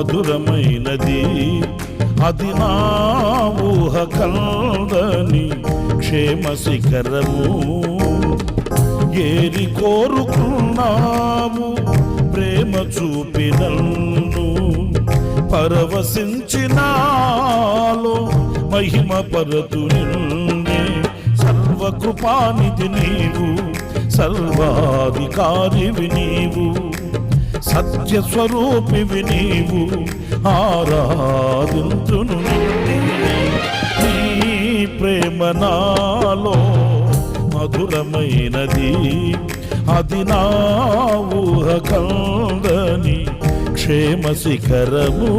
మధురమైనది, అది నా ఊహ కందని క్షేమ శిఖరము. ఏరి కోరుకున్నావు ప్రేమ చూపి నన్ను, పరవశించినాలో మహిమ పరతు నిన్నే. సర్వకృపానిధి నీవు, సర్వాధికారివి నీవు, సత్యస్వరూపివి నీవు, ఆరాధింతును నిన్నే. నీ ప్రేమ నాలో మధురమైనది, అది నా ఊహ కందని క్షేమ శిఖరము.